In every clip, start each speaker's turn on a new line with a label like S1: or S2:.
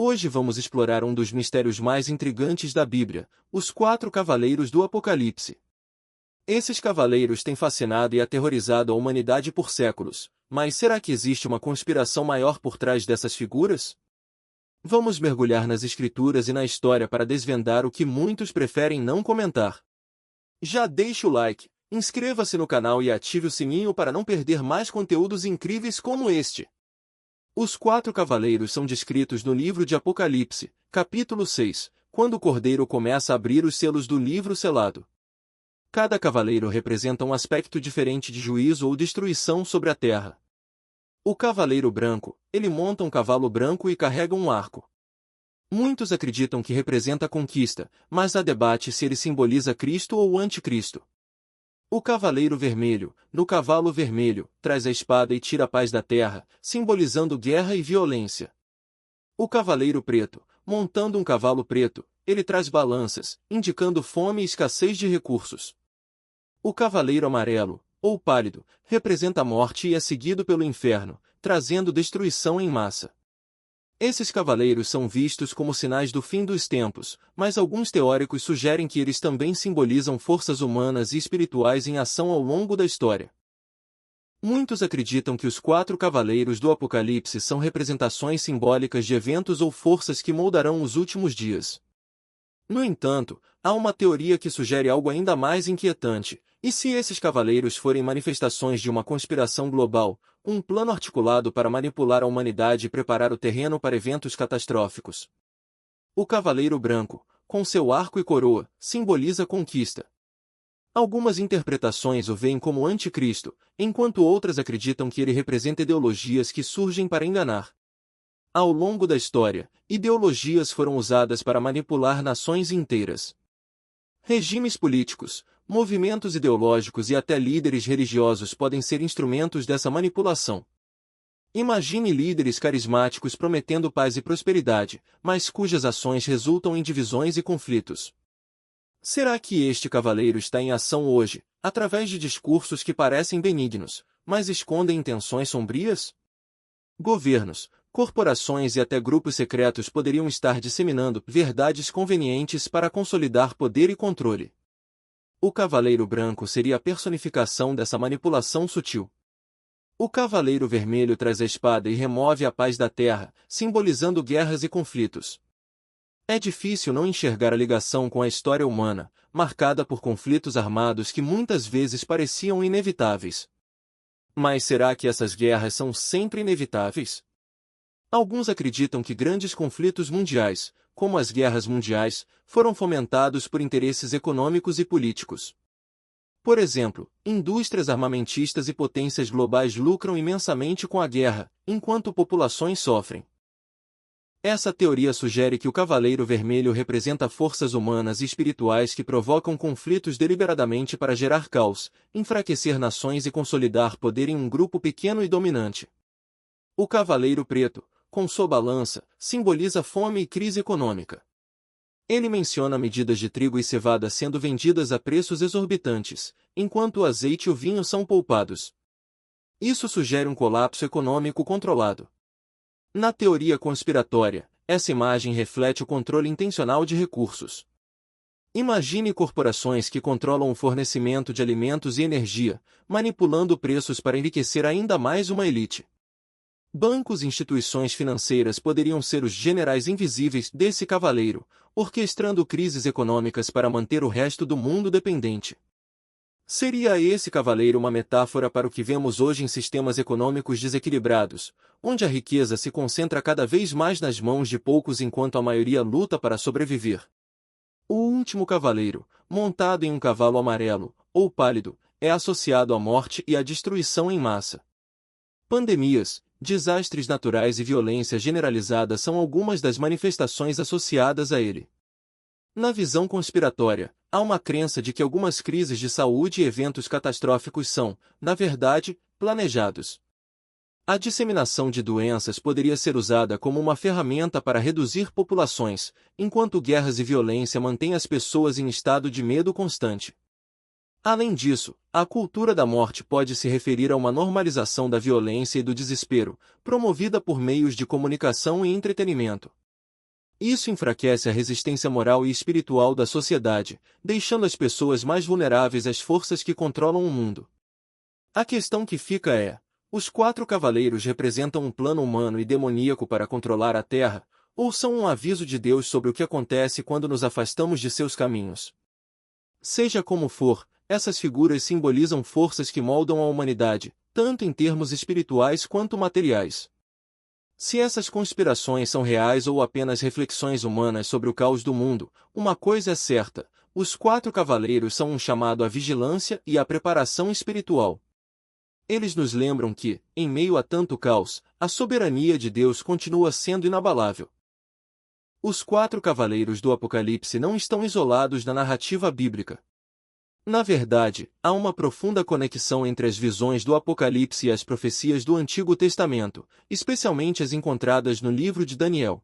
S1: Hoje vamos explorar um dos mistérios mais intrigantes da Bíblia, os 4 cavaleiros do Apocalipse. Esses cavaleiros têm fascinado e aterrorizado a humanidade por séculos, mas será que existe uma conspiração maior por trás dessas figuras? Vamos mergulhar nas escrituras e na história para desvendar o que muitos preferem não comentar. Já deixe o like, inscreva-se no canal e ative o sininho para não perder mais conteúdos incríveis como este. Os 4 cavaleiros são descritos no livro de Apocalipse, capítulo 6, quando o Cordeiro começa a abrir os selos do livro selado. Cada cavaleiro representa um aspecto diferente de juízo ou destruição sobre a terra. O cavaleiro branco, ele monta um cavalo branco e carrega um arco. Muitos acreditam que representa a conquista, mas há debate se ele simboliza Cristo ou o Anticristo. O cavaleiro vermelho, no cavalo vermelho, traz a espada e tira a paz da terra, simbolizando guerra e violência. O cavaleiro preto, montando um cavalo preto, ele traz balanças, indicando fome e escassez de recursos. O cavaleiro amarelo, ou pálido, representa a morte e é seguido pelo inferno, trazendo destruição em massa. Esses cavaleiros são vistos como sinais do fim dos tempos, mas alguns teóricos sugerem que eles também simbolizam forças humanas e espirituais em ação ao longo da história. Muitos acreditam que os 4 cavaleiros do Apocalipse são representações simbólicas de eventos ou forças que moldarão os últimos dias. No entanto, há uma teoria que sugere algo ainda mais inquietante. E se esses cavaleiros forem manifestações de uma conspiração global, um plano articulado para manipular a humanidade e preparar o terreno para eventos catastróficos? O cavaleiro branco, com seu arco e coroa, simboliza conquista. Algumas interpretações o veem como anticristo, enquanto outras acreditam que ele representa ideologias que surgem para enganar. Ao longo da história, ideologias foram usadas para manipular nações inteiras. Regimes políticos, movimentos ideológicos e até líderes religiosos podem ser instrumentos dessa manipulação. Imagine líderes carismáticos prometendo paz e prosperidade, mas cujas ações resultam em divisões e conflitos. Será que este cavaleiro está em ação hoje, através de discursos que parecem benignos, mas escondem intenções sombrias? Governos, corporações e até grupos secretos poderiam estar disseminando verdades convenientes para consolidar poder e controle. O cavaleiro branco seria a personificação dessa manipulação sutil. O cavaleiro vermelho traz a espada e remove a paz da terra, simbolizando guerras e conflitos. É difícil não enxergar a ligação com a história humana, marcada por conflitos armados que muitas vezes pareciam inevitáveis. Mas será que essas guerras são sempre inevitáveis? Alguns acreditam que grandes conflitos mundiais, como as guerras mundiais, foram fomentados por interesses econômicos e políticos. Por exemplo, indústrias armamentistas e potências globais lucram imensamente com a guerra, enquanto populações sofrem. Essa teoria sugere que o Cavaleiro Vermelho representa forças humanas e espirituais que provocam conflitos deliberadamente para gerar caos, enfraquecer nações e consolidar poder em um grupo pequeno e dominante. O Cavaleiro Preto, com sua balança, simboliza fome e crise econômica. Ele menciona medidas de trigo e cevada sendo vendidas a preços exorbitantes, enquanto o azeite e o vinho são poupados. Isso sugere um colapso econômico controlado. Na teoria conspiratória, essa imagem reflete o controle intencional de recursos. Imagine corporações que controlam o fornecimento de alimentos e energia, manipulando preços para enriquecer ainda mais uma elite. Bancos e instituições financeiras poderiam ser os generais invisíveis desse cavaleiro, orquestrando crises econômicas para manter o resto do mundo dependente. Seria esse cavaleiro uma metáfora para o que vemos hoje em sistemas econômicos desequilibrados, onde a riqueza se concentra cada vez mais nas mãos de poucos enquanto a maioria luta para sobreviver? O último cavaleiro, montado em um cavalo amarelo, ou pálido, é associado à morte e à destruição em massa. Pandemias, desastres naturais e violência generalizada são algumas das manifestações associadas a ele. Na visão conspiratória, há uma crença de que algumas crises de saúde e eventos catastróficos são, na verdade, planejados. A disseminação de doenças poderia ser usada como uma ferramenta para reduzir populações, enquanto guerras e violência mantêm as pessoas em estado de medo constante. Além disso, a cultura da morte pode se referir a uma normalização da violência e do desespero, promovida por meios de comunicação e entretenimento. Isso enfraquece a resistência moral e espiritual da sociedade, deixando as pessoas mais vulneráveis às forças que controlam o mundo. A questão que fica é: os quatro cavaleiros representam um plano humano e demoníaco para controlar a Terra, ou são um aviso de Deus sobre o que acontece quando nos afastamos de seus caminhos? Seja como for, essas figuras simbolizam forças que moldam a humanidade, tanto em termos espirituais quanto materiais. Se essas conspirações são reais ou apenas reflexões humanas sobre o caos do mundo, uma coisa é certa: os quatro cavaleiros são um chamado à vigilância e à preparação espiritual. Eles nos lembram que, em meio a tanto caos, a soberania de Deus continua sendo inabalável. Os quatro cavaleiros do Apocalipse não estão isolados na narrativa bíblica. Na verdade, há uma profunda conexão entre as visões do Apocalipse e as profecias do Antigo Testamento, especialmente as encontradas no livro de Daniel.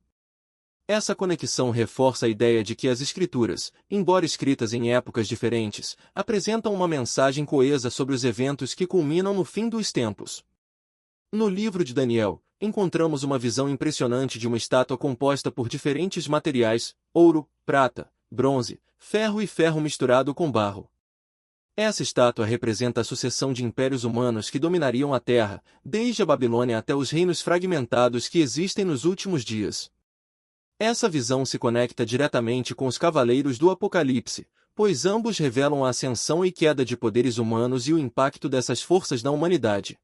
S1: Essa conexão reforça a ideia de que as Escrituras, embora escritas em épocas diferentes, apresentam uma mensagem coesa sobre os eventos que culminam no fim dos tempos. No livro de Daniel, encontramos uma visão impressionante de uma estátua composta por diferentes materiais: ouro, prata, bronze, ferro e ferro misturado com barro. Essa estátua representa a sucessão de impérios humanos que dominariam a Terra, desde a Babilônia até os reinos fragmentados que existem nos últimos dias. Essa visão se conecta diretamente com os cavaleiros do Apocalipse, pois ambos revelam a ascensão e queda de poderes humanos e o impacto dessas forças na humanidade.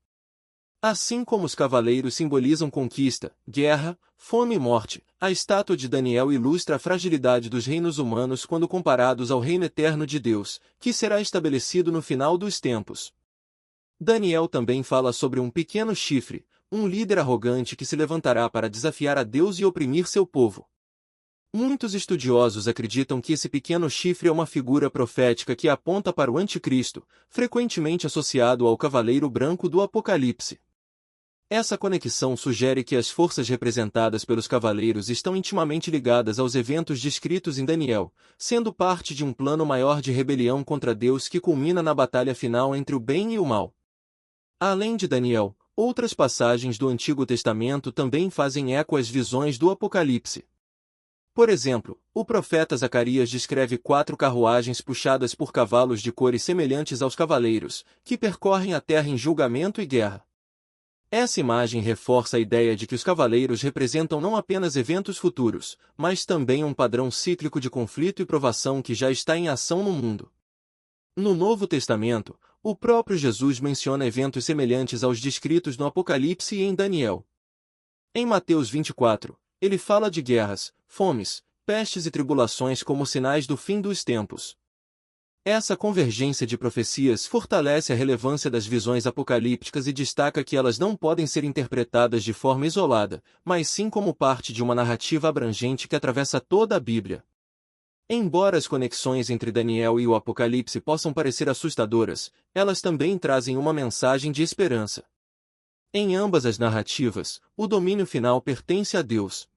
S1: Assim como os cavaleiros simbolizam conquista, guerra, fome e morte, a estátua de Daniel ilustra a fragilidade dos reinos humanos quando comparados ao reino eterno de Deus, que será estabelecido no final dos tempos. Daniel também fala sobre um pequeno chifre, um líder arrogante que se levantará para desafiar a Deus e oprimir seu povo. Muitos estudiosos acreditam que esse pequeno chifre é uma figura profética que aponta para o Anticristo, frequentemente associado ao cavaleiro branco do Apocalipse. Essa conexão sugere que as forças representadas pelos cavaleiros estão intimamente ligadas aos eventos descritos em Daniel, sendo parte de um plano maior de rebelião contra Deus que culmina na batalha final entre o bem e o mal. Além de Daniel, outras passagens do Antigo Testamento também fazem eco às visões do Apocalipse. Por exemplo, o profeta Zacarias descreve 4 carruagens puxadas por cavalos de cores semelhantes aos cavaleiros, que percorrem a terra em julgamento e guerra. Essa imagem reforça a ideia de que os cavaleiros representam não apenas eventos futuros, mas também um padrão cíclico de conflito e provação que já está em ação no mundo. No Novo Testamento, o próprio Jesus menciona eventos semelhantes aos descritos no Apocalipse e em Daniel. Em Mateus 24, ele fala de guerras, fomes, pestes e tribulações como sinais do fim dos tempos. Essa convergência de profecias fortalece a relevância das visões apocalípticas e destaca que elas não podem ser interpretadas de forma isolada, mas sim como parte de uma narrativa abrangente que atravessa toda a Bíblia. Embora as conexões entre Daniel e o Apocalipse possam parecer assustadoras, elas também trazem uma mensagem de esperança. Em ambas as narrativas, o domínio final pertence a Deus.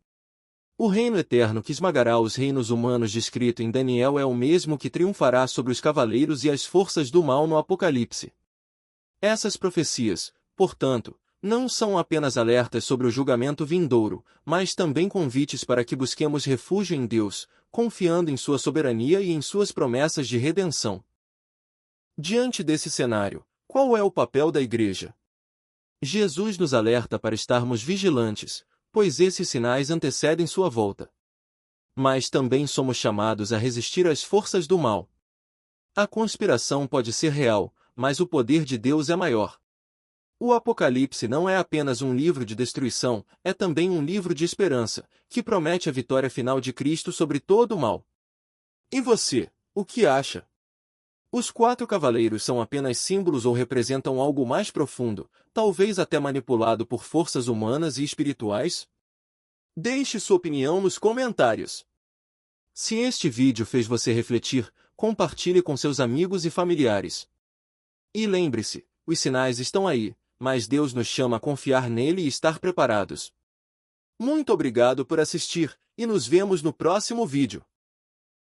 S1: O reino eterno que esmagará os reinos humanos descrito em Daniel é o mesmo que triunfará sobre os cavaleiros e as forças do mal no Apocalipse. Essas profecias, portanto, não são apenas alertas sobre o julgamento vindouro, mas também convites para que busquemos refúgio em Deus, confiando em sua soberania e em suas promessas de redenção. Diante desse cenário, qual é o papel da Igreja? Jesus nos alerta para estarmos vigilantes, pois esses sinais antecedem sua volta. Mas também somos chamados a resistir às forças do mal. A conspiração pode ser real, mas o poder de Deus é maior. O Apocalipse não é apenas um livro de destruição, é também um livro de esperança, que promete a vitória final de Cristo sobre todo o mal. E você, o que acha? Os 4 cavaleiros são apenas símbolos ou representam algo mais profundo, talvez até manipulado por forças humanas e espirituais? Deixe sua opinião nos comentários. Se este vídeo fez você refletir, compartilhe com seus amigos e familiares. E lembre-se, os sinais estão aí, mas Deus nos chama a confiar nele e estar preparados. Muito obrigado por assistir, e nos vemos no próximo vídeo.